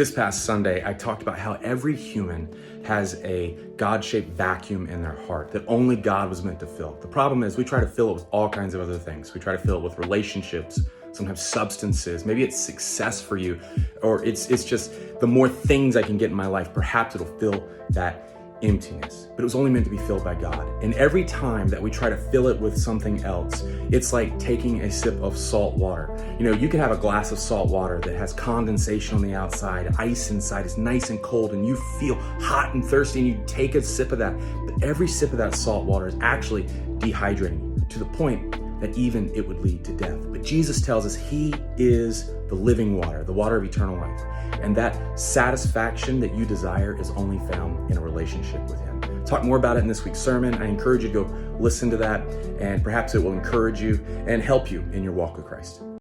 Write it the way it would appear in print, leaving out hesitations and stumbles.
This past Sunday, I talked about how every human has a God-shaped vacuum in their heart that only God was meant to fill. The problem is we try to fill it with all kinds of other things. We try to fill it with relationships, sometimes substances, maybe it's success for you, or it's just the more things I can get in my life, perhaps it'll fill that emptiness. But it was only meant to be filled by God. And every time that we try to fill it with something else, it's like taking a sip of salt water. You know, you can have a glass of salt water that has condensation on the outside, ice inside, it's nice and cold, and you feel hot and thirsty, and you take a sip of that. But every sip of that salt water is actually dehydrating you to the point that even it would lead to death. But Jesus tells us He is the living water, the water of eternal life. And that satisfaction that you desire is only found in a relationship with Him. Talk more about it in this week's sermon. I encourage you to go listen to that, and perhaps it will encourage you and help you in your walk with Christ.